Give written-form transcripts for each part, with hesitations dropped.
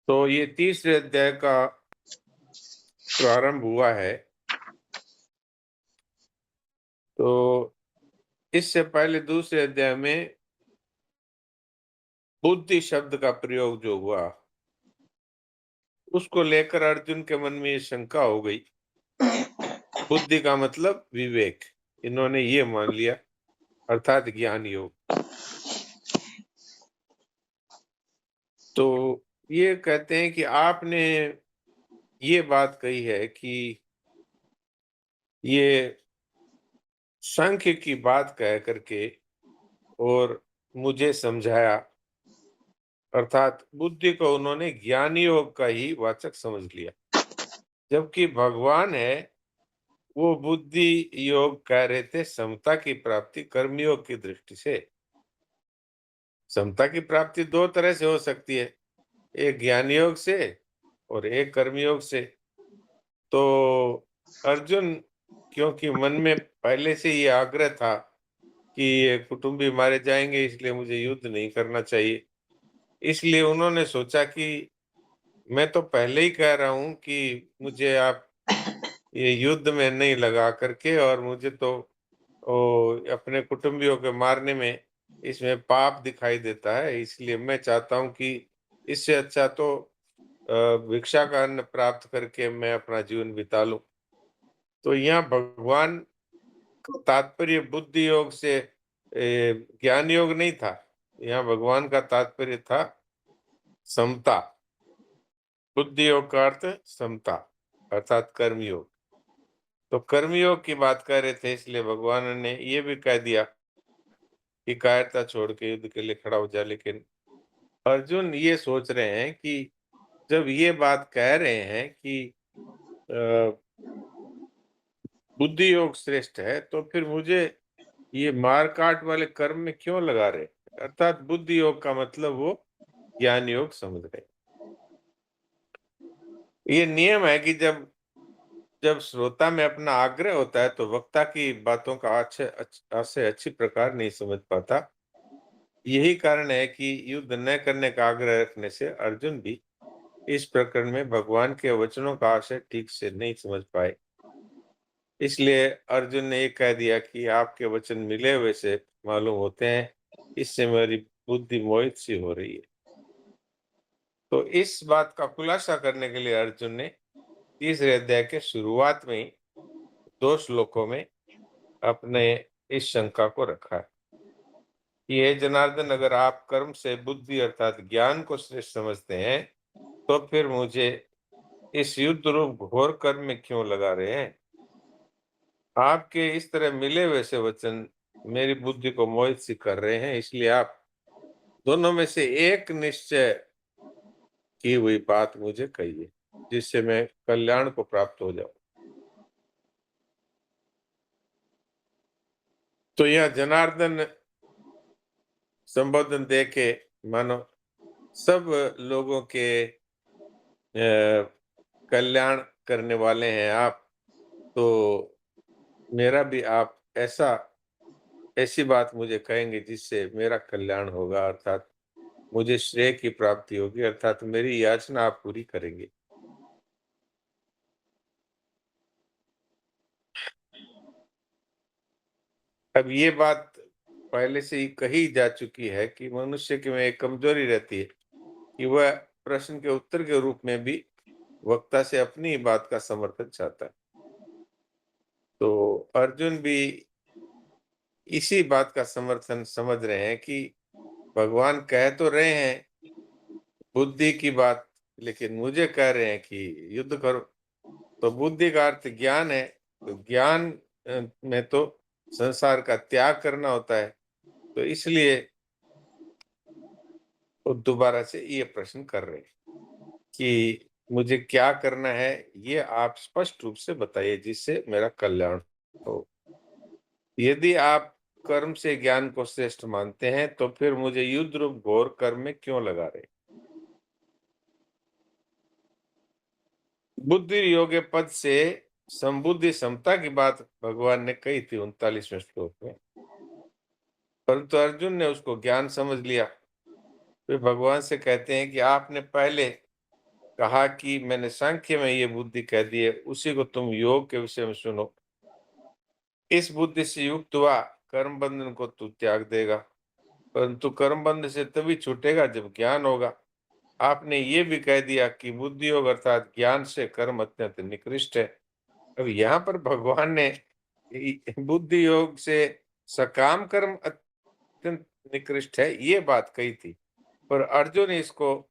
तो ये तीसरे अध्याय का प्रारंभ हुआ है। तो इससे पहले दूसरे अध्याय में बुद्धि शब्द का प्रयोग जो हुआ, उसको लेकर अर्जुन के मन में ये शंका हो गई। बुद्धि का मतलब विवेक, इन्होंने ये मान लिया, अर्थात ज्ञान योग। तो ये कहते हैं कि आपने ये बात कही है कि ये सांख्य की बात कह करके और मुझे समझाया, अर्थात बुद्धि को उन्होंने ज्ञान योग का ही वाचक समझ लिया, जबकि भगवान है वो बुद्धि योग कह रहे थे समता की प्राप्ति कर्मयोग की दृष्टि से। समता की प्राप्ति दो तरह से हो सकती है, एक ज्ञान योग से और एक कर्मयोग से। तो अर्जुन, क्योंकि मन में पहले से ये आग्रह था कि ये कुटुंबी मारे जाएंगे, इसलिए मुझे युद्ध नहीं करना चाहिए, इसलिए उन्होंने सोचा कि मैं तो पहले ही कह रहा हूं कि मुझे आप ये युद्ध में नहीं लगा करके, और मुझे तो अपने कुटुंबियों के मारने में इसमें पाप दिखाई देता है, इसलिए मैं चाहता हूं कि इससे अच्छा तो भिक्षा का अन्न प्राप्त करके मैं अपना जीवन बिता लूं। तो यहाँ भगवान का तात्पर्य बुद्धि योग से ज्ञान योग नहीं था। यहाँ भगवान का तात्पर्य था समता। बुद्धि योग का अर्थ समता, अर्थात कर्मयोग। तो कर्मयोग की बात कर रहे थे, इसलिए भगवान ने ये भी कह दिया कि कायरता छोड़ के युद्ध के लिए खड़ा हो जा। लेकिन अर्जुन ये सोच रहे हैं कि जब ये बात कह रहे हैं कि अ, बुद्धि योग श्रेष्ठ है, तो फिर मुझे ये मार काट वाले कर्म में क्यों लगा रहे? अर्थात बुद्धि योग का मतलब वो ज्ञान योग समझ रहे। ये नियम है कि जब जब श्रोता में अपना आग्रह होता है, तो वक्ता की बातों का से अच्छी प्रकार नहीं समझ पाता। यही कारण है कि युद्ध न करने का आग्रह रखने से अर्जुन भी इस प्रकरण में भगवान के वचनों का आशय ठीक से नहीं समझ पाए। इसलिए अर्जुन ने ये कह दिया कि आपके वचन मिले हुए से मालूम होते हैं, इससे मेरी बुद्धि मोहित सी हो रही है। तो इस बात का खुलासा करने के लिए अर्जुन ने तीसरे अध्याय के शुरुआत में ही 2 श्लोकों में अपने इस शंका को रखा है कि हे जनार्दन, अगर आप कर्म से बुद्धि अर्थात ज्ञान को श्रेष्ठ समझते हैं, तो फिर मुझे इस युद्ध रूप घोर कर्म में क्यों लगा रहे हैं? आपके इस तरह मिले हुए से वचन मेरी बुद्धि को मोहित सी कर रहे हैं, इसलिए आप दोनों में से एक निश्चय की हुई बात मुझे कहिए, जिससे मैं कल्याण को प्राप्त हो जाऊं। तो यह जनार्दन संबोधन दे के मानो सब लोगों के कल्याण करने वाले हैं आप, तो मेरा भी आप ऐसी बात मुझे कहेंगे जिससे मेरा कल्याण होगा, अर्थात मुझे श्रेय की प्राप्ति होगी, अर्थात मेरी याचना आप पूरी करेंगे। अब ये बात पहले से ही कही जा चुकी है कि मनुष्य की में एक कमजोरी रहती है कि वह प्रश्न के उत्तर के रूप में भी वक्ता से अपनी ही बात का समर्थन चाहता है। तो अर्जुन भी इसी बात का समर्थन समझ रहे हैं कि भगवान कह तो रहे हैं बुद्धि की बात, लेकिन मुझे कह रहे हैं कि युद्ध करो। तो बुद्धि का अर्थ ज्ञान है, तो ज्ञान में तो संसार का त्याग करना होता है। तो इसलिए वो दोबारा से ये प्रश्न कर रहे हैं कि मुझे क्या करना है, ये आप स्पष्ट रूप से बताइए जिससे मेरा कल्याण हो। यदि आप कर्म से ज्ञान को श्रेष्ठ मानते हैं, तो फिर मुझे युद्ध रूप घोर कर्म में क्यों लगा रहे? बुद्धि योग्य पद से संबुद्धि समता की बात भगवान ने कही थी 39वें श्लोक में, परंतु अर्जुन ने उसको ज्ञान समझ लिया। वे भगवान से कहते हैं कि आपने पहले कहा कि मैंने सांख्य में ये बुद्धि कह दी है, उसी को तुम योग के विषय में सुनो। इस बुद्धि से युक्त हुआ कर्म बंधन को तू त्याग देगा, परंतु कर्म बंधन से तभी छूटेगा जब ज्ञान होगा। आपने ये भी कह दिया कि बुद्धि योग अर्थात ज्ञान से कर्म अत्यंत निकृष्ट है। अब यहाँ पर भगवान ने बुद्धि योग से सकाम कर्म अत्यंत निकृष्ट है ये बात कही थी, पर अर्जुन इसको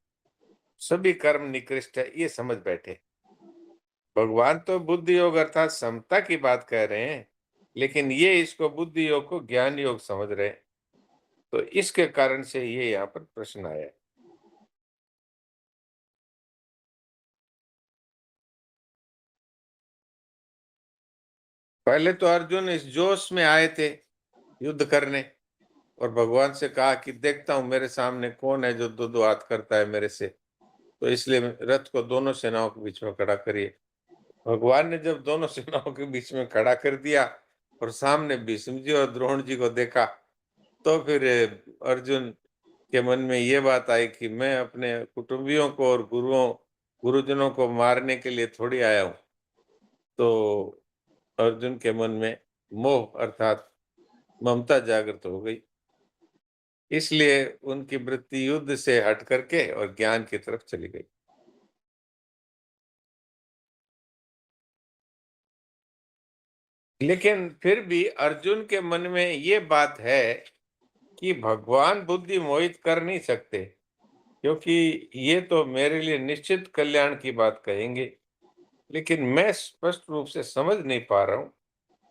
सभी कर्म निकृष्ट है ये समझ बैठे। भगवान तो बुद्धि योग अर्थात समता की बात कह रहे हैं, लेकिन ये इसको बुद्धि योग को ज्ञान योग समझ रहे हैं। तो इसके कारण से ये यहाँ पर प्रश्न आया है। पहले तो अर्जुन इस जोश में आए थे युद्ध करने, और भगवान से कहा कि देखता हूं मेरे सामने कौन है जो दो दो हाथ करता है मेरे से, तो इसलिए रथ को दोनों सेनाओं के बीच में खड़ा करिए। भगवान ने जब दोनों सेनाओं के बीच में खड़ा कर दिया और सामने भीष्म जी और द्रोण जी को देखा, तो फिर अर्जुन के मन में ये बात आई कि मैं अपने कुटुंबियों को और गुरुजनों को मारने के लिए थोड़ी आया हूं। तो अर्जुन के मन में मोह अर्थात ममता जागृत हो गई, इसलिए उनकी वृत्ति युद्ध से हट करके और ज्ञान की तरफ चली गई। लेकिन फिर भी अर्जुन के मन में ये बात है कि भगवान बुद्धि मोहित कर नहीं सकते, क्योंकि ये तो मेरे लिए निश्चित कल्याण की बात कहेंगे, लेकिन मैं स्पष्ट रूप से समझ नहीं पा रहा हूं।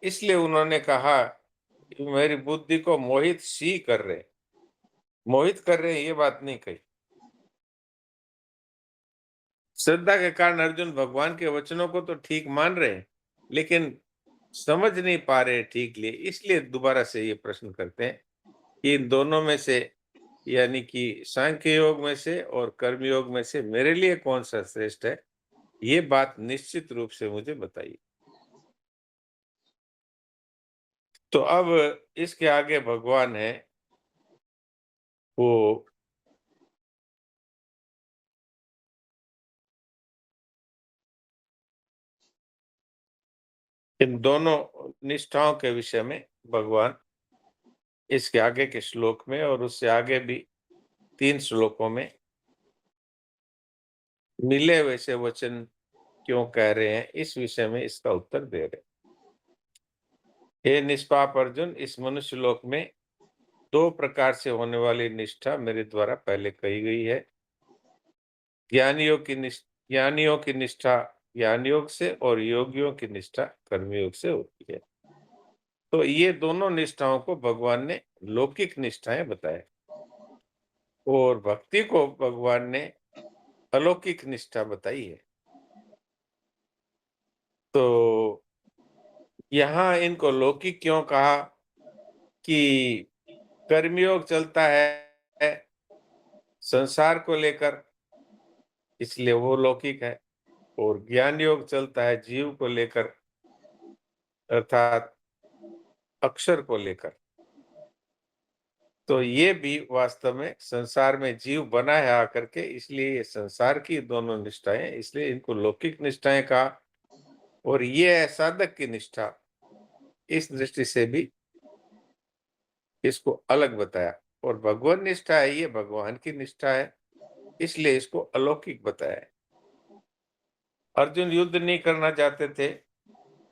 इसलिए उन्होंने कहा कि मेरी बुद्धि को मोहित सी कर रहे, मोहित कर रहे हैं ये बात नहीं कही। श्रद्धा के कारण अर्जुन भगवान के वचनों को तो ठीक मान रहे हैं, लेकिन समझ नहीं पा रहे ठीक लिए, इसलिए दोबारा से ये प्रश्न करते हैं कि इन दोनों में से, यानी कि सांख्य योग में से और कर्म योग में से मेरे लिए कौन सा श्रेष्ठ है, ये बात निश्चित रूप से मुझे बताइए। तो अब इसके आगे भगवान है वो इन दोनों निष्ठाओं के विषय में भगवान इसके आगे के श्लोक में और उससे आगे भी 3 श्लोकों में मिले वैसे वचन क्यों कह रहे हैं, इस विषय में इसका उत्तर दे रहे हैं। हे निष्पाप अर्जुन, इस मनुष्य लोक में 2 प्रकार से होने वाली निष्ठा मेरे द्वारा पहले कही गई है। ज्ञानियों की ज्ञानियों की निष्ठा ज्ञान योग से और योगियों की निष्ठा कर्म योग से होती है। तो ये दोनों निष्ठाओं को भगवान ने लौकिक निष्ठाएं बताए, और भक्ति को भगवान ने अलौकिक निष्ठा बताई है। तो यहाँ इनको लौकिक क्यों कहा कि कर्मयोग चलता है संसार को लेकर, इसलिए वो लौकिक है, और ज्ञान योग चलता है जीव को लेकर अर्थात अक्षर को लेकर। तो ये भी वास्तव में संसार में जीव बना है आकर के, इसलिए ये संसार की दोनों निष्ठाएं, इसलिए इनको लौकिक निष्ठाएं कहा। और ये है साधक की निष्ठा, इस दृष्टि से भी इसको अलग बताया। और भगवान निष्ठा है, ये भगवान की निष्ठा है, इसलिए इसको अलौकिक बताया है। अर्जुन युद्ध नहीं करना चाहते थे,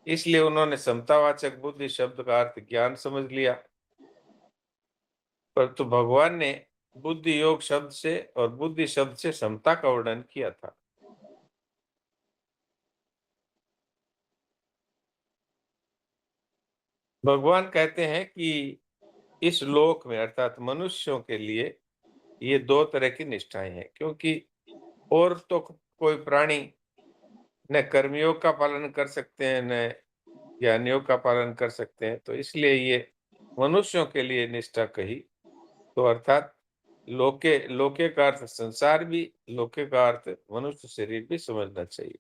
इसलिए उन्होंने समतावाचक बुद्धि शब्द का अर्थ ज्ञान समझ लिया, परंतु भगवान ने बुद्धि योग शब्द से और बुद्धि शब्द से समता का वर्णन किया था। भगवान कहते हैं कि इस लोक में अर्थात मनुष्यों के लिए ये 2 तरह की निष्ठाएं हैं, क्योंकि और तो कोई प्राणी न कर्मयोग का पालन कर सकते हैं न ज्ञान योग का पालन कर सकते हैं, तो इसलिए ये मनुष्यों के लिए निष्ठा कही। तो अर्थात लोके लोके का अर्थ संसार भी, लोके का अर्थ मनुष्य शरीर भी समझना चाहिए।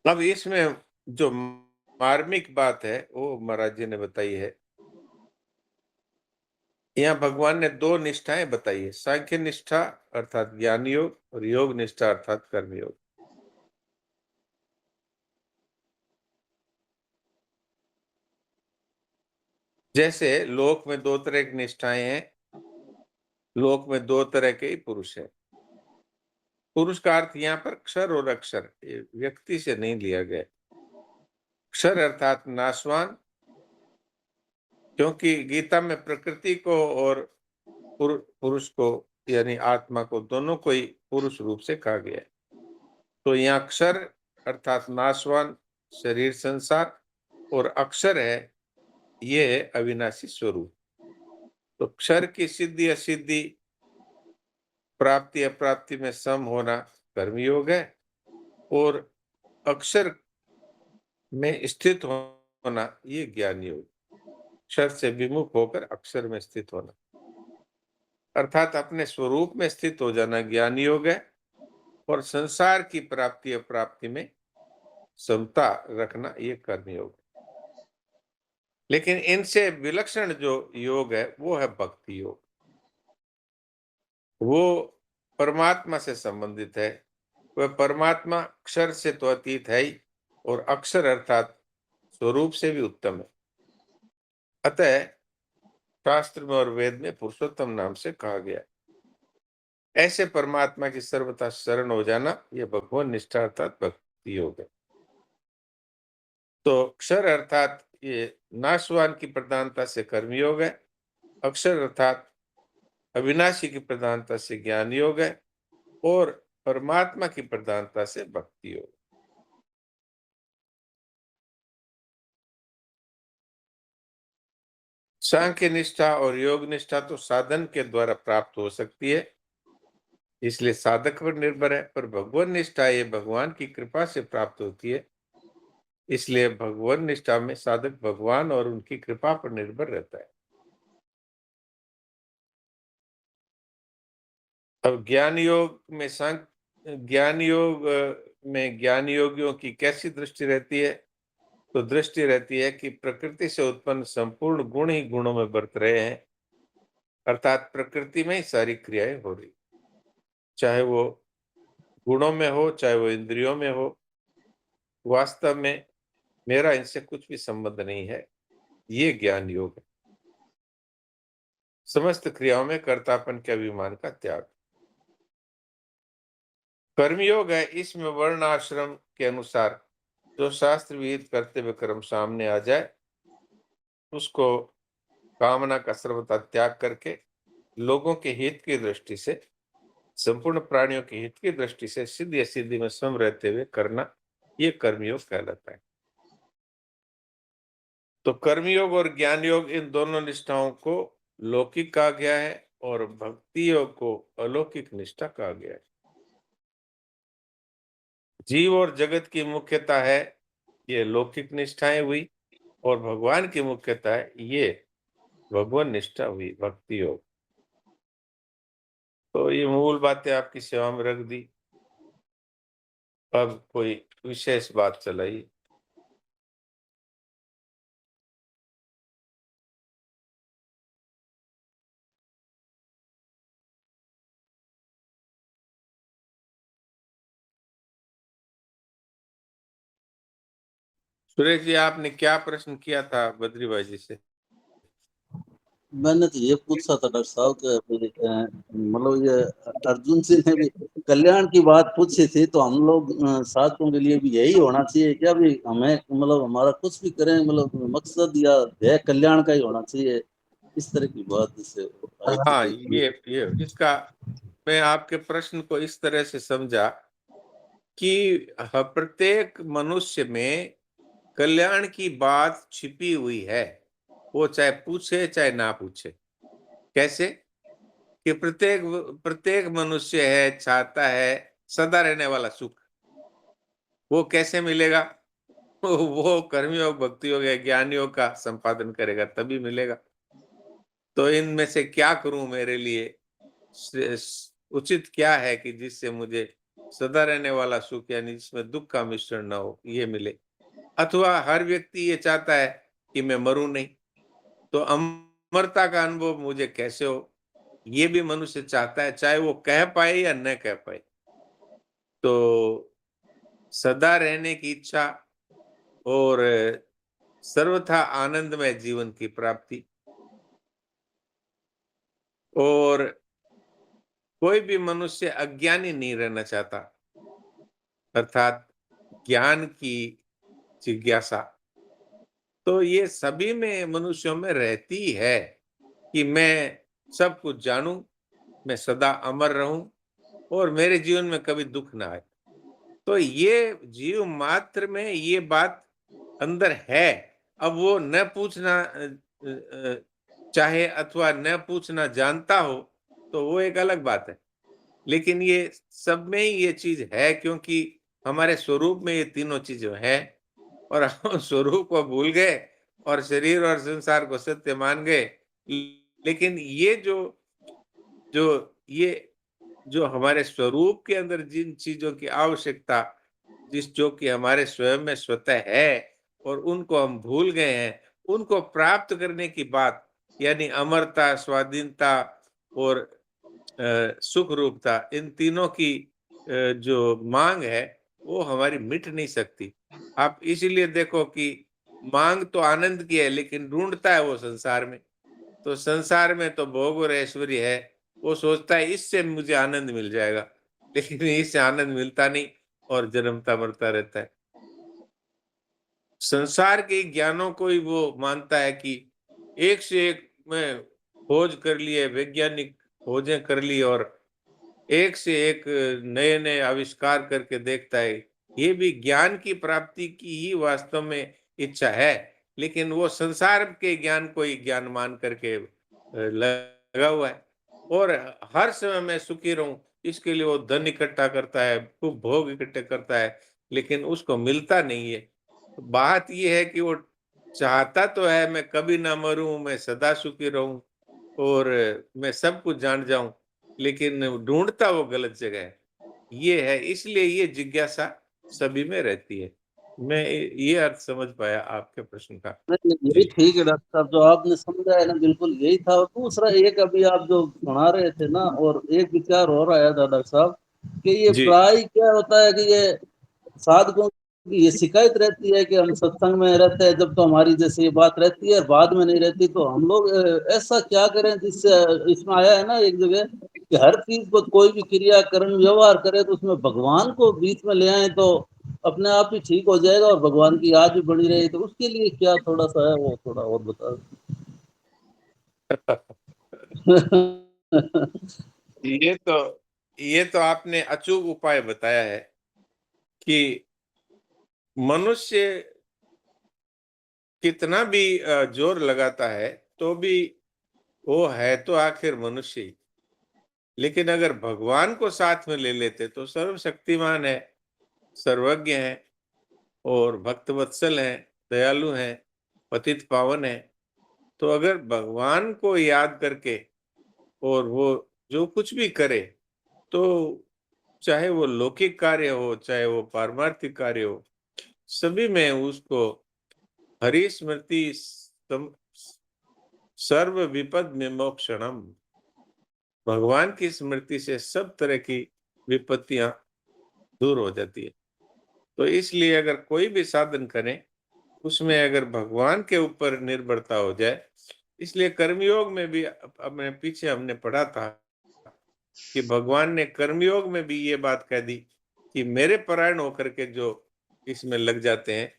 अब इसमें जो मार्मिक बात है वो महाराज जी ने बताई है यहाँ भगवान ने दो निष्ठाएं बताई है, सांख्य निष्ठा अर्थात ज्ञान योग और योग निष्ठा अर्थात कर्म योग। जैसे लोक में दो तरह की निष्ठाएं हैं, लोक में दो तरह के ही पुरुष है। पुरुष का अर्थ यहाँ पर क्षर और अक्षर, ये व्यक्ति से नहीं लिया गया। क्षर अर्थात नाशवान, क्योंकि गीता में प्रकृति को और पुरुष को यानी आत्मा को दोनों को ही पुरुष रूप से कहा गया है। तो यहाँ क्षर अर्थात नाशवान शरीर संसार और अक्षर है ये है अविनाशी स्वरूप। तो क्षर की सिद्धि असिद्धि, प्राप्ति अप्राप्ति में सम होना कर्मयोग है, और अक्षर में स्थित होना ये ज्ञान योग। क्षर से विमुख होकर अक्षर में स्थित होना अर्थात अपने स्वरूप में स्थित हो जाना ज्ञान योग है, और संसार की प्राप्ति अप्राप्ति में समता रखना ये कर्मयोग है। लेकिन इनसे विलक्षण जो योग है वो है भक्ति योग। वो परमात्मा से संबंधित है। वह परमात्मा अक्षर से तो अतीत है ही, और अक्षर अर्थात स्वरूप से भी उत्तम है। अतः शास्त्र में और वेद में पुरुषोत्तम नाम से कहा गया। ऐसे परमात्मा की सर्वथा शरण हो जाना यह भगवान निष्ठा अर्थात भक्ति योग है। तो अक्षर अर्थात ये नाशवान की प्रधानता से कर्मयोग है, अक्षर अर्थात अविनाशी की प्रधानता से ज्ञान योग है, और परमात्मा की प्रधानता से भक्ति योग। सांख्य निष्ठा और योग निष्ठा तो साधन के द्वारा प्राप्त हो सकती है, इसलिए साधक पर निर्भर है, पर भगवान निष्ठा ये भगवान की कृपा से प्राप्त होती है, इसलिए भगवान निष्ठा में साधक भगवान और उनकी कृपा पर निर्भर रहता है। अब ज्ञान योग में ज्ञान योग में ज्ञान योगियों की कैसी दृष्टि रहती है? तो दृष्टि रहती है कि प्रकृति से उत्पन्न संपूर्ण गुण ही गुणों में बरत रहे हैं, अर्थात प्रकृति में ही सारी क्रियाएं हो रही, चाहे वो गुणों में हो चाहे वो इंद्रियों में हो। वास्तव में मेरा इनसे कुछ भी संबंध नहीं है, ये ज्ञान योग है। समस्त क्रियाओं में कर्तापन के अभिमान का त्याग। कर्मयोग है, इसमें वर्ण आश्रम के अनुसार जो शास्त्र विहित कर्तव्य कर्म सामने आ जाए उसको कामना का सर्वथा त्याग करके लोगों के हित की दृष्टि से, संपूर्ण प्राणियों के हित की दृष्टि से सिद्धि असिद्धि में सम रहते हुए करना, ये कर्मयोग कहलाता है। तो कर्मयोग और ज्ञान योग इन दोनों निष्ठाओं को लौकिक कहा गया है, और भक्ति योग को अलौकिक निष्ठा कहा गया है। जीव और जगत की मुख्यता है ये लौकिक निष्ठाएं हुई, और भगवान की मुख्यता है ये भगवान निष्ठा हुई भक्ति योग। तो ये मूल बातें आपकी सेवा में रख दी। अब कोई विशेष बात चलाई। सुरेश जी, आपने क्या प्रश्न किया था बद्री भाई जी से? मैंने तो ये पूछा था डॉक्टर साहब कि मतलब ये अर्जुन सिंह ने भी कल्याण की बात पूछी थी, तो हम लोग साधकों के लिए भी यही होना चाहिए क्या भी हमें मतलब हमारा कुछ भी करें मतलब मकसद या ध्येय कल्याण का ही होना चाहिए, इस तरह की बात जिससे आई थी हाँ, कोई। ये इसका मैं आपके प्रश्न को इस तरह से समझा कि प्रत्येक मनुष्य में कल्याण की बात छिपी हुई है, वो चाहे पूछे चाहे ना पूछे। कैसे? कि प्रत्येक प्रत्येक मनुष्य है चाहता है सदा रहने वाला सुख। वो कैसे मिलेगा? वो कर्मयोग भक्ति योग या ज्ञान योग का संपादन करेगा तभी मिलेगा। तो इनमें से क्या करूं मेरे लिए उचित क्या है कि जिससे मुझे सदा रहने वाला सुख यानी जिसमें दुख का मिश्रण ना हो ये मिले। अथवा हर व्यक्ति ये चाहता है कि मैं मरूं नहीं। तो अमर अमरता का अनुभव मुझे कैसे हो, ये भी मनुष्य चाहता है, चाहे वो कह पाए या न कह पाए। तो सदा रहने की इच्छा और सर्वथा आनंदमय जीवन की प्राप्ति, और कोई भी मनुष्य अज्ञानी नहीं रहना चाहता, अर्थात ज्ञान की जिज्ञासा। तो ये सभी में मनुष्यों में रहती है कि मैं सब कुछ जानूं, मैं सदा अमर रहूं और मेरे जीवन में कभी दुख ना आए। तो ये जीव मात्र में ये बात अंदर है। अब वो न पूछना चाहे अथवा न पूछना जानता हो, तो वो एक अलग बात है। लेकिन ये सब में ही ये चीज है, क्योंकि हमारे स्वरूप में ये तीनों चीजें हैं, और हम स्वरूप को भूल गए और शरीर और संसार को सत्य मान गए। लेकिन ये जो जो ये जो हमारे स्वरूप के अंदर जिन चीजों की आवश्यकता, जिस जो कि हमारे स्वयं में स्वतः है और उनको हम भूल गए हैं, उनको प्राप्त करने की बात, यानी अमरता, स्वाधीनता और सुख रूपता, इन तीनों की जो मांग है, वो हमारी मिट नहीं सकती। आप इसीलिए देखो कि मांग तो आनंद की है, लेकिन ढूंढता है वो संसार में। तो संसार में तो भोग और ऐश्वर्य है, वो सोचता है इससे मुझे आनंद मिल जाएगा, लेकिन इससे आनंद मिलता नहीं और जन्मता मरता रहता है। संसार के ज्ञानों को ही वो मानता है कि एक से एक मैं खोज कर लिए, वैज्ञानिक खोजें कर ली और एक से एक नए-नए आविष्कार करके देखता है। ये भी ज्ञान की प्राप्ति की ही वास्तव में इच्छा है, लेकिन वो संसार के ज्ञान को ही ज्ञान मान करके लगा हुआ है, और हर समय मैं सुखी रहूं, इसके लिए वो धन इकट्ठा करता है, खूब भोग इकट्ठे करता है, लेकिन उसको मिलता नहीं है। तो बात ये है कि वो चाहता तो है मैं कभी ना मरूं, मैं सदा सुखी रहूं और मैं सब कुछ जान जाऊं, लेकिन ढूंढता वो गलत जगह है। ये है, इसलिए ये जिज्ञासा सभी में रहती है। मैं ये अर्थ समझ पाया आपके प्रश्न का। नहीं, नहीं, यही जी। ठीक है डॉक्टर साहब, जो आपने समझा है ना, बिल्कुल यही था। और दूसरा एक अभी आप जो सुना रहे थे ना, और एक विचार और आया था डॉक्टर साहब, कि ये जी। प्राय क्या होता है कि ये साधकों की ये शिकायत रहती है कि हम सत्संग में रहते हैं जब, तो हमारी जैसे ये बात रहती है, बाद में नहीं रहती। तो हम लोग ऐसा क्या करें जिससे, इसमें आया है ना एक जगह कि हर चीज को, कोई भी क्रिया कर्म व्यवहार करे तो उसमें भगवान को बीच में ले आए तो अपने आप ही ठीक हो जाएगा और भगवान की याद भी बनी रहेगी। तो उसके लिए क्या थोड़ा सा है, वो थोड़ा और बता ये तो ये तो आपने अचूक उपाय बताया है कि मनुष्य कितना भी जोर लगाता है, तो भी वो है तो आखिर मनुष्य ही। लेकिन अगर भगवान को साथ में ले लेते तो सर्वशक्तिमान है, सर्वज्ञ है और भक्तवत्सल है, दयालु है, पतित पावन है। तो अगर भगवान को याद करके और वो जो कुछ भी करे, तो चाहे वो लौकिक कार्य हो, चाहे वो पारमार्थिक कार्य हो, सभी में उसको हरि स्मृति सर्व विपद विमोक्षणम, भगवान की स्मृति से सब तरह की विपत्तियां दूर हो जाती है। तो इसलिए अगर कोई भी साधन करें, उसमें अगर भगवान के ऊपर निर्भरता हो जाए, इसलिए कर्मयोग में भी अपने पीछे हमने पढ़ा था कि भगवान ने कर्मयोग में भी ये बात कह दी कि मेरे परायण होकर के जो इसमें लग जाते हैं,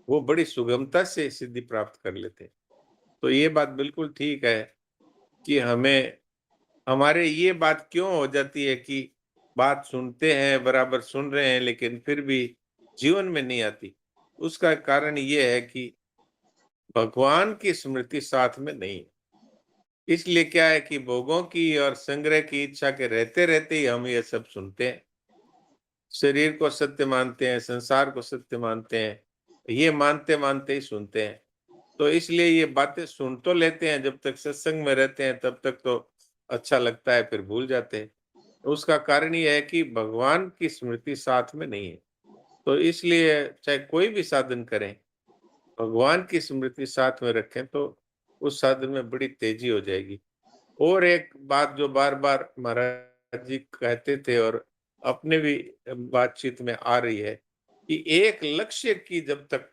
वो बड़ी सुगमता से सिद्धि प्राप्त कर लेते हैं। तो ये बात बिल्कुल ठीक है कि हमें, हमारे ये बात क्यों हो जाती है कि बात सुनते हैं, बराबर सुन रहे हैं, लेकिन फिर भी जीवन में नहीं आती। उसका कारण ये है कि भगवान की स्मृति साथ में नहीं है। इसलिए क्या है कि भोगों की और संग्रह की इच्छा के रहते रहते ही हम ये सब सुनते हैं, शरीर को सत्य मानते हैं, संसार को सत्य मानते हैं, ये मानते मानते ही सुनते हैं। तो इसलिए ये बातें सुन तो लेते हैं, जब तक सत्संग में रहते हैं तब तक तो अच्छा लगता है, फिर भूल जाते हैं। उसका कारण ये है कि भगवान की स्मृति साथ में नहीं है। तो इसलिए चाहे कोई भी साधन करें, भगवान की स्मृति साथ में रखें, तो उस साधन में बड़ी तेजी हो जाएगी। और एक बात जो बार बार महाराज जी कहते थे और अपने भी बातचीत में आ रही है कि एक लक्ष्य की जब तक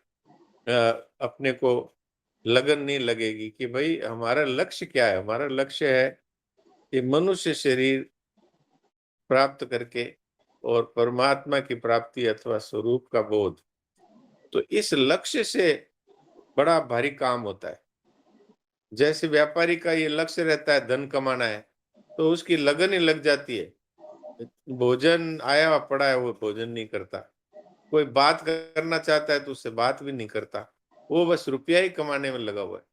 अपने को लगन नहीं लगेगी कि भाई हमारा लक्ष्य क्या है, हमारा लक्ष्य है कि मनुष्य शरीर प्राप्त करके और परमात्मा की प्राप्ति अथवा स्वरूप का बोध, तो इस लक्ष्य से बड़ा भारी काम होता है। जैसे व्यापारी का ये लक्ष्य रहता है धन कमाना है, तो उसकी लगन ही लग जाती है। भोजन आया हुआ पड़ा है, वो भोजन नहीं करता। कोई बात करना चाहता है तो उससे बात भी नहीं करता। वो बस रुपया ही कमाने में लगा हुआ है।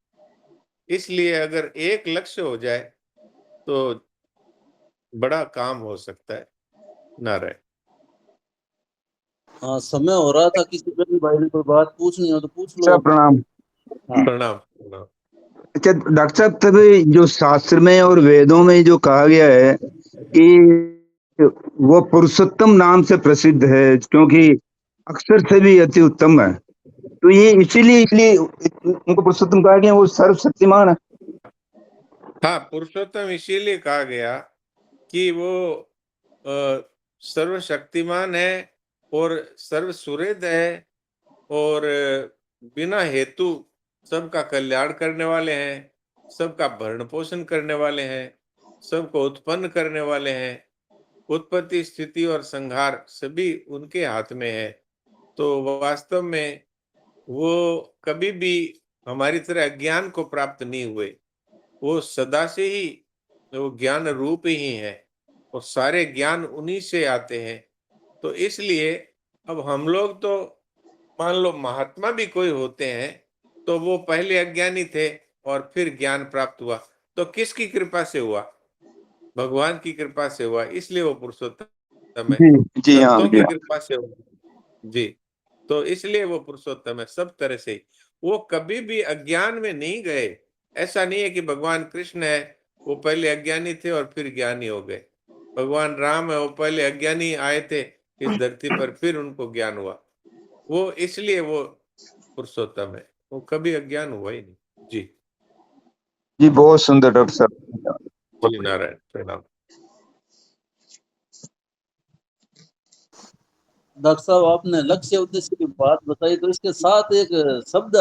इसलिए अगर एक लक्ष्य हो जाए तो बड़ा काम हो सकता है। नारायण। हाँ, समय हो रहा था, किसी भी भाई ने कोई बात पूछनी हो तो पूछ लो। अच्छा, प्रणाम। हाँ। प्रणाम प्रणाम। अच्छा डॉक्टर साहब, तभी जो शास्त्र में और वेदों में जो कहा गया है कि वो पुरुषोत्तम नाम से प्रसिद्ध है क्योंकि अक्षर से भी अति उत्तम है, तो ये इसीलिए इसलिए उनको पुरुषोत्तम कहा गया, वो सर्वशक्तिमान है। हाँ, पुरुषोत्तम इसीलिए कहा गया कि वो सर्वशक्तिमान है और सर्वसुहृद है और बिना हेतु सबका कल्याण करने वाले हैं, सबका भरण पोषण करने वाले हैं, सबको उत्पन्न करने वाले हैं। उत्पत्ति, स्थिति और संहार सभी उनके हाथ में है। तो वास्तव में वो कभी भी हमारी तरह अज्ञान को प्राप्त नहीं हुए। वो सदा से ही वो ज्ञान रूप ही है और सारे ज्ञान उन्हीं से आते हैं। तो इसलिए अब हम लोग तो मान लो महात्मा भी कोई होते हैं तो वो पहले अज्ञानी थे और फिर ज्ञान प्राप्त हुआ, तो किसकी कृपा से हुआ? भगवान की कृपा से हुआ, इसलिए वो पुरुषोत्तम है। जी जी, हाँ संतों जी की हाँ। कृपा से हुआ। जी, तो इसलिए वो पुरुषोत्तम है सब तरह से ही। वो कभी भी अज्ञान में नहीं गए। ऐसा नहीं है कि भगवान कृष्ण है, वो पहले अज्ञानी थे और फिर ज्ञानी हो गए। भगवान राम है, वो पहले अज्ञानी आए थे इस धरती पर, फिर उनको ज्ञान हुआ। वो इसलिए वो पुरुषोत्तम है, वो कभी अज्ञान हुआ ही नहीं। जी। जी बहुत सुंदर डॉक्टर साहब। जी नारायण, प्रणाम। डॉक्टर साहब, आपने लक्ष्य उद्देश्य की बात बताई, तो इसके साथ एक शब्द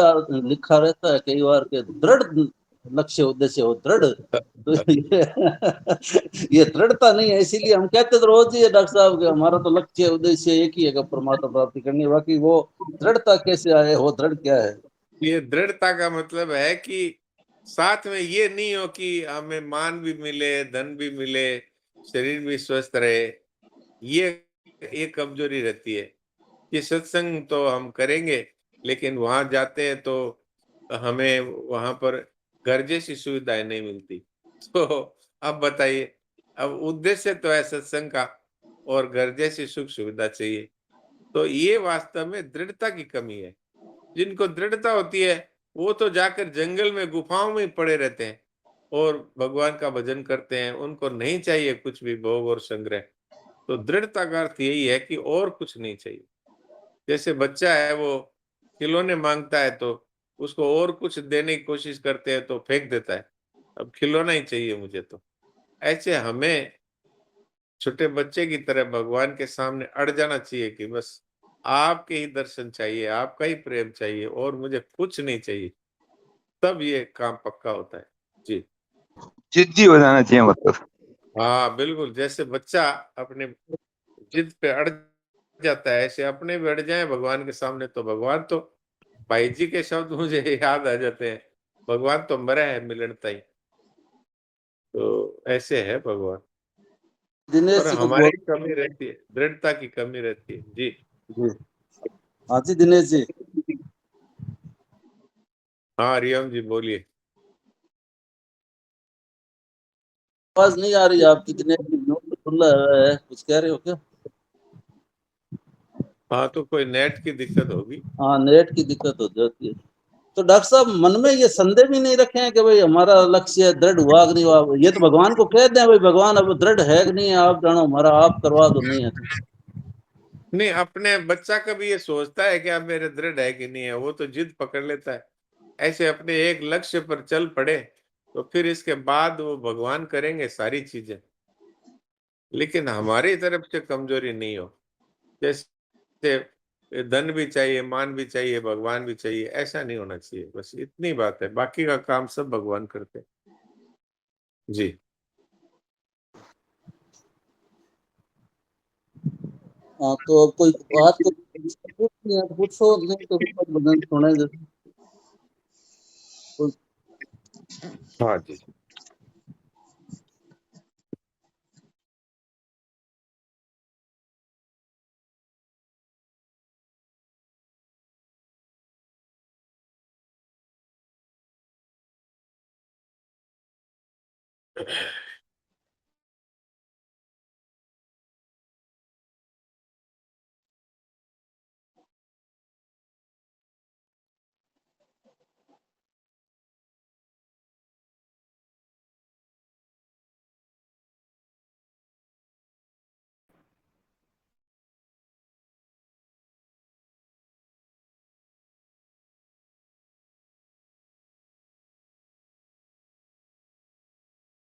लिखा रहता है कई बार के दृढ़ लक्ष्य उद्देश्य हो, दृढ़। तो ये दृढ़ता नहीं है, इसीलिए हम कहते तो रोज ही है डॉक्टर साहब कि हमारा तो लक्ष्य उद्देश्य एक ही है कि परमात्मा प्राप्ति करनी है। बाकी वो दृढ़ता कैसे आए, हो दृढ़ क्या है? ये दृढ़ता का मतलब है कि साथ में ये नहीं हो कि हमें मान भी मिले, धन भी मिले, शरीर भी स्वस्थ रहे। ये कमजोरी रहती है कि सत्संग तो हम करेंगे लेकिन वहां जाते हैं तो हमें वहां पर घर जैसी सुविधाएं नहीं मिलती। तो अब बताइए, अब उद्देश्य तो है सत्संग का और घर जैसी सुख सुविधा चाहिए। तो ये वास्तव में दृढ़ता की कमी है। जिनको दृढ़ता होती है वो तो जाकर जंगल में गुफाओं में पड़े रहते हैं और भगवान का भजन करते हैं। उनको नहीं चाहिए कुछ भी भोग और संग्रह। तो दृढ़ता का अर्थ यही है कि और कुछ नहीं चाहिए। जैसे बच्चा है, वो खिलौने मांगता है तो उसको और कुछ देने की कोशिश करते हैं तो फेंक देता है, अब खिलौना ही चाहिए मुझे। तो ऐसे हमें छोटे बच्चे की तरह भगवान के सामने अड़ जाना चाहिए कि बस आपके ही दर्शन चाहिए, आपका ही प्रेम चाहिए और मुझे कुछ नहीं चाहिए। तब ये काम पक्का होता है। जी। जिद्दी हो जाना चाहिए मतलब। हाँ बिल्कुल, जैसे बच्चा अपने जिद पे अड़ जाता है, ऐसे अपने भी अड़ जाए भगवान के सामने तो भगवान तो, भाई जी के शब्द मुझे याद आ जाते हैं, भगवान तो मरे है मिलन ताई। तो ऐसे है भगवान। दिनेश पर जी कुछ बोल। हमारी कमी रहती है, दृढ़ता की कमी रहती है। जी। जी हाँ जी, दिनेश जी। हाँ रियम जी बोलिए। आवाज नहीं आ रही आपकी दिनेश जी, म्यूट तो खुला है, कुछ कह रहे हो क्या? हाँ तो कोई नेट की दिक्कत होगी। हाँ, नेट की दिक्कत हो जाती है। तो डॉक्टर साहब, मन में ये संदेह भी नहीं रखे हैं कि भाई हमारा लक्ष्य दृढ़ हुआ कि नहीं हुआ? ये तो भगवान को कह दें भाई भगवान अब दृढ़ है कि नहीं है, आप जानो, हमारा आप करवा दो, नहीं है तो। नहीं, अपने बच्चा कभी ये सोचता है कि अब मेरे दृढ़ है कि नहीं है? वो तो जिद पकड़ लेता है ऐसे अपने एक लक्ष्य पर चल पड़े तो फिर इसके बाद वो भगवान करेंगे सारी चीजें, लेकिन हमारी तरफ से कमजोरी नहीं हो। जैसे धन भी चाहिए, मान भी चाहिए, भगवान भी चाहिए, ऐसा नहीं होना चाहिए। बस इतनी बात है, बाकी का काम सब भगवान करते हैं। जी। हाँ, तो अब कोई बात को पूछनी है तो पूछो, नहीं तो फिर भजन सुने कोई। हाँ जी।